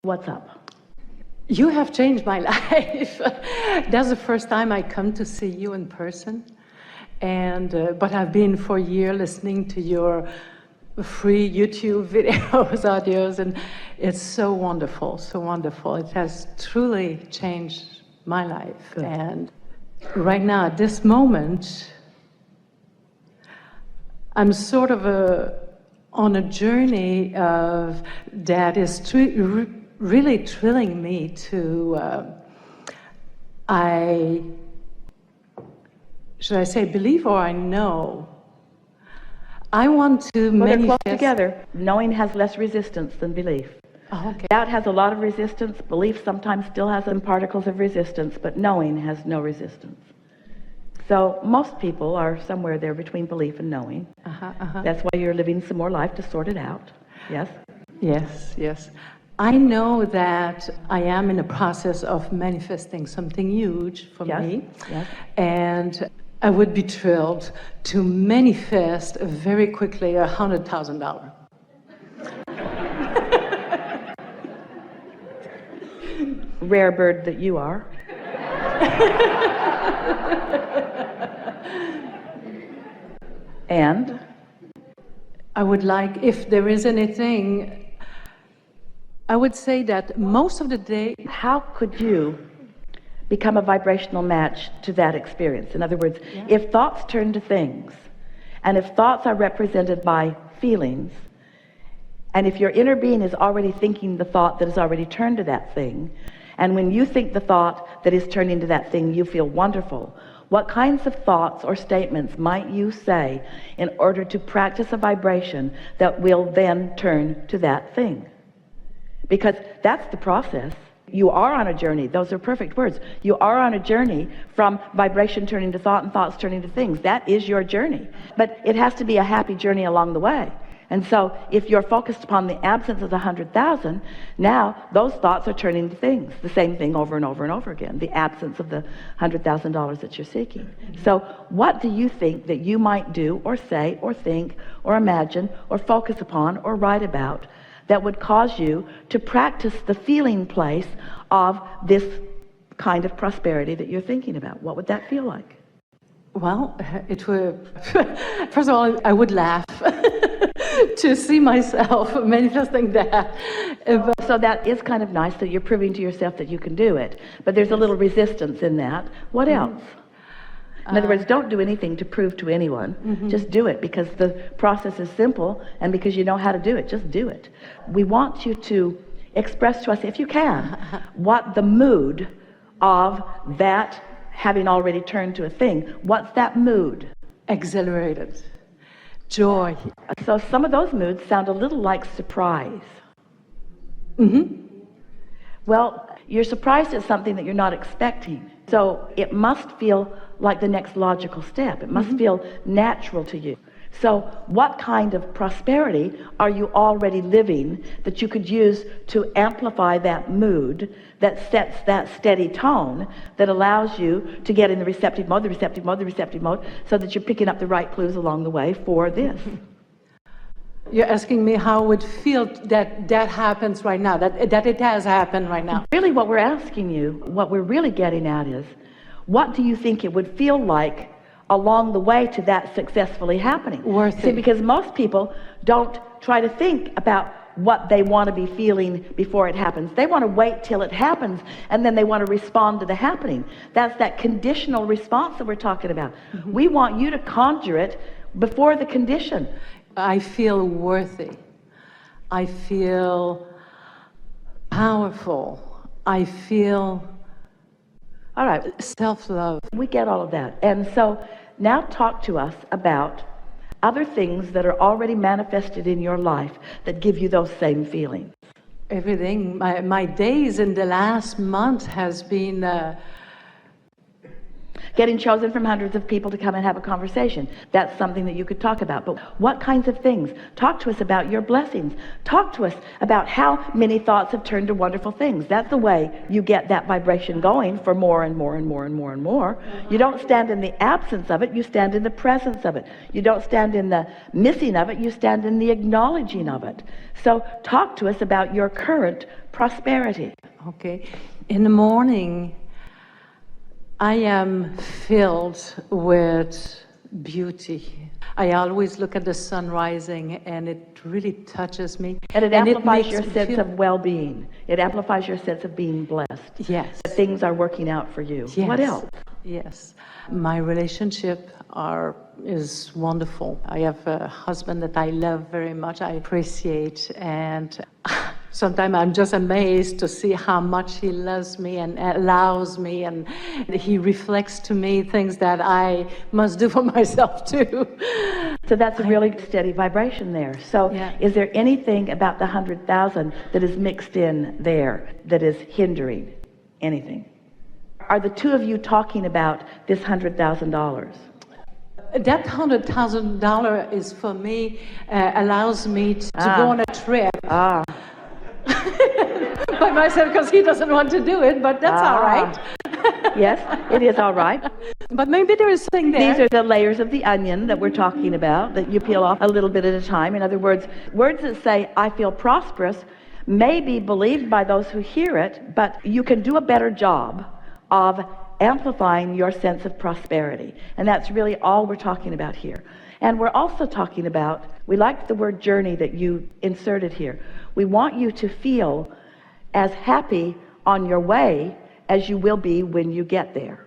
What's up? You have changed my life. That's the first time I come to see you in person. And but I've been for a year listening to your free YouTube videos, audios, and it's so wonderful, so wonderful. It has truly changed my life. Good. And right now, at this moment, I'm sort of on a journey of that is really thrilling me to, should I say believe or I know? I want to Well, they're manifest. close together. Knowing has less resistance than belief. Oh, okay. Doubt has a lot of resistance. Belief sometimes still has some particles of resistance, but knowing has no resistance. So most people are somewhere there between belief and knowing. That's why you're living some more life to sort it out. Yes? Yes, yes. I know that I am in a process of manifesting something huge for me. Yes. And I would be thrilled to manifest very quickly $100,000. Rare bird that you are. And I would like, if there is anything, I would say that most of the day, how could you become a vibrational match to that experience? In other words, if thoughts turn to things, and if thoughts are represented by feelings, and if your inner being is already thinking the thought that has already turned to that thing, and when you think the thought that is turning to that thing, you feel wonderful, what kinds of thoughts or statements might you say in order to practice a vibration that will then turn to that thing? Because that's the process. You are on a journey. Those are perfect words. You are on a journey from vibration turning to thought and thoughts turning to things. That is your journey. But it has to be a happy journey along the way. And so if you're focused upon the absence of the 100,000, now those thoughts are turning to things. The same thing over and over and over again. The absence of the $100,000 that you're seeking. So what do you think that you might do or say or think or imagine or focus upon or write about that would cause you to practice the feeling place of this kind of prosperity that you're thinking about? What would that feel like? well, it would, first of all, I would laugh to see myself manifesting that. So that is kind of nice that you're proving to yourself that you can do it. But there's a little resistance in that. What else? In other words, don't do anything to prove to anyone. Just do it because the process is simple and because you know how to do it. Just do it. We want you to express to us, if you can, what the mood of that having already turned to a thing. What's that mood? Exhilarated. Joy. So some of those moods sound a little like surprise. Well, you're surprised at something that you're not expecting. So it must feel like the next logical step. It must feel natural to you. So what kind of prosperity are you already living that you could use to amplify that mood that sets that steady tone that allows you to get in the receptive mode, so that you're picking up the right clues along the way for this? You're asking me how it would feel that that happens right now, that it has happened right now. Really what we're asking you, what we're really getting at is, what do you think it would feel like along the way to that successfully happening? Worth See, it. because most people don't try to think about what they want to be feeling before it happens. They want to wait till it happens and then they want to respond to the happening. That's that conditional response that we're talking about. We want you to conjure it before the condition. I feel worthy. I feel powerful. I feel All right, self-love. we get all of that. And so now talk to us about other things that are already manifested in your life that give you those same feelings. Everything. My days in the last month has been Getting chosen from hundreds of people to come and have a conversation. That's something that you could talk about. But what kinds of things? Talk to us about your blessings. Talk to us about how many thoughts have turned to wonderful things. That's the way you get that vibration going for more and more and more and more and more. You don't stand in the absence of it, you stand in the presence of it. You don't stand in the missing of it, you stand in the acknowledging of it. So talk to us about your current prosperity. Okay. In the morning, I am filled with beauty. I always look at the sun rising, and it really touches me. And it amplifies your sense of well-being. It amplifies your sense of being blessed. Yes. That things are working out for you. Yes. What else? Yes. My relationship is wonderful. I have a husband that I love very much, I appreciate, and sometimes I'm just amazed to see how much he loves me and allows me, and he reflects to me things that I must do for myself too. So that's a really steady vibration there. So is there anything about the 100,000 that is mixed in there that is hindering anything? Are the two of you talking about this $100,000? That $100,000 is for me, allows me to go on a trip. By myself, because he doesn't want to do it, but that's all right. Yes, it is all right. But maybe there is something there. These are the layers of the onion that we're talking about, that you peel off a little bit at a time. In other words, words that say, I feel prosperous, may be believed by those who hear it, but you can do a better job of amplifying your sense of prosperity. And that's really all we're talking about here. And we're also talking about, we like the word journey that you inserted here. We want you to feel as happy on your way as you will be when you get there.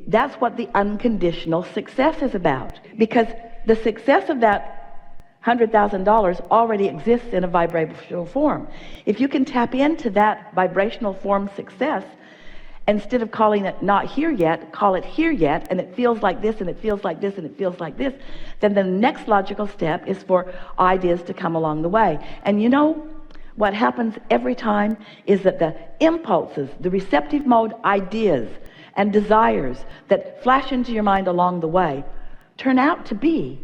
That's what the unconditional success is about. Because the success of that $100,000 already exists in a vibrational form. If you can tap into that vibrational form success, instead of calling it not here yet, call it here yet, and it feels like this, and it feels like this, and it feels like this, then the next logical step is for ideas to come along the way. And you know what happens every time is that the impulses, the receptive mode ideas and desires that flash into your mind along the way turn out to be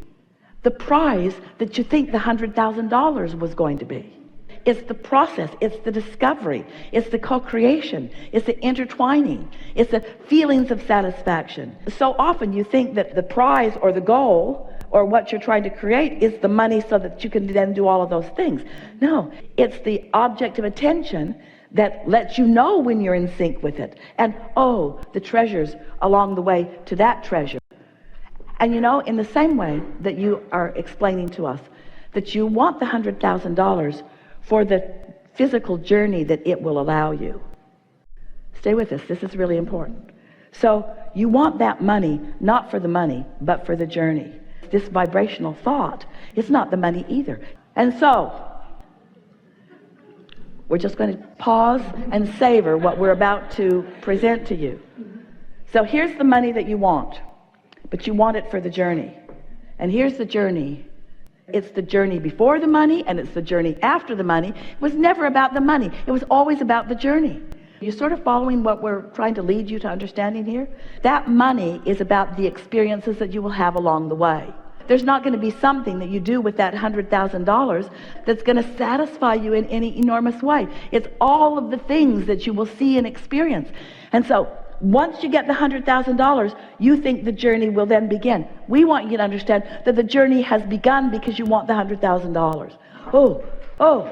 the prize that you think the $100,000 was going to be. It's the process, it's the discovery, it's the co-creation, it's the intertwining, it's the feelings of satisfaction. So often you think that the prize or the goal or what you're trying to create is the money so that you can then do all of those things. No, it's the object of attention that lets you know when you're in sync with it. And oh, the treasures along the way to that treasure. And you know, in the same way that you are explaining to us that you want the $100,000 for the physical journey that it will allow you. Stay with us, this is really important. So you want that money, not for the money, but for the journey. This vibrational thought, it's not the money either. And so, we're just going to pause and savor what we're about to present to you. So here's the money that you want, but you want it for the journey. And here's the journey. It's the journey before the money, and it's the journey after the money. It was never about the money. It was always about the journey. You sort of following what we're trying to lead you to understanding here? That money is about the experiences that you will have along the way. There's not going to be something that you do with that $100,000 that's going to satisfy you in any enormous way. It's all of the things that you will see and experience. And so once you get the $100,000, you think the journey will then begin. We want you to understand that the journey has begun because you want the $100,000. Oh.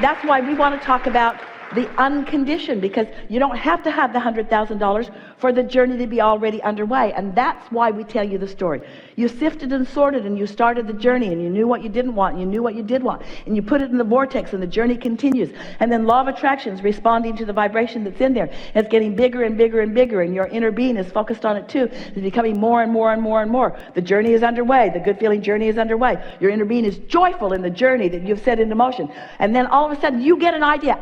That's why we want to talk about the unconditioned, because you don't have to have the $100,000 for the journey to be already underway. And that's why we tell you the story. You sifted and sorted, and you started the journey, and you knew what you didn't want, and you knew what you did want, and you put it in the vortex, and the journey continues. And then law of attraction is responding to the vibration that's in there. It's getting bigger and bigger and bigger, and your inner being is focused on it too. It's becoming more and more and more and more. The journey is underway. The good feeling journey is underway. Your inner being is joyful in the journey that you've set into motion. And then all of a sudden you get an idea.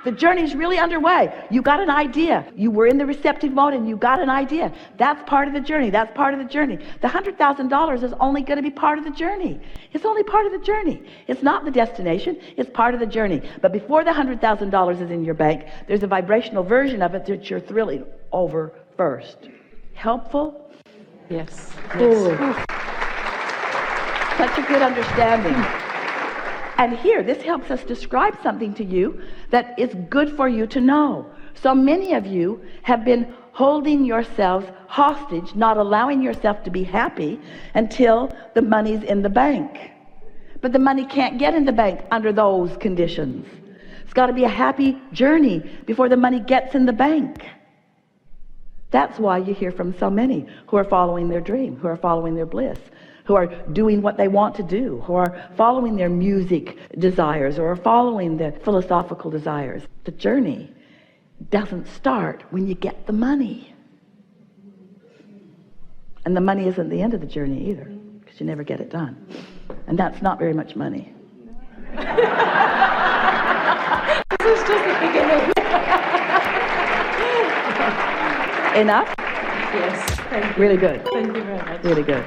The journey is really underway. You got an idea. You were in the receptive mode and you got an idea. That's part of the journey. That's part of the journey. The $100,000 is only going to be part of the journey. It's only part of the journey. It's not the destination. It's part of the journey. But before the $100,000 is in your bank, there's a vibrational version of it that you're thrilling over first. Helpful? Yes. Ooh. Such a good understanding. And here, this helps us describe something to you that is good for you to know. So many of you have been holding yourselves hostage, not allowing yourself to be happy until the money's in the bank. But the money can't get in the bank under those conditions. It's got to be a happy journey before the money gets in the bank. That's why you hear from so many who are following their dream, who are following their bliss, who are doing what they want to do, who are following their music desires or are following their philosophical desires. The journey doesn't start when you get the money. And the money isn't the end of the journey either, because you never get it done. And that's not very much money. This is just the beginning. Enough? Yes, thank you. Really good. Thank you very much. Really good.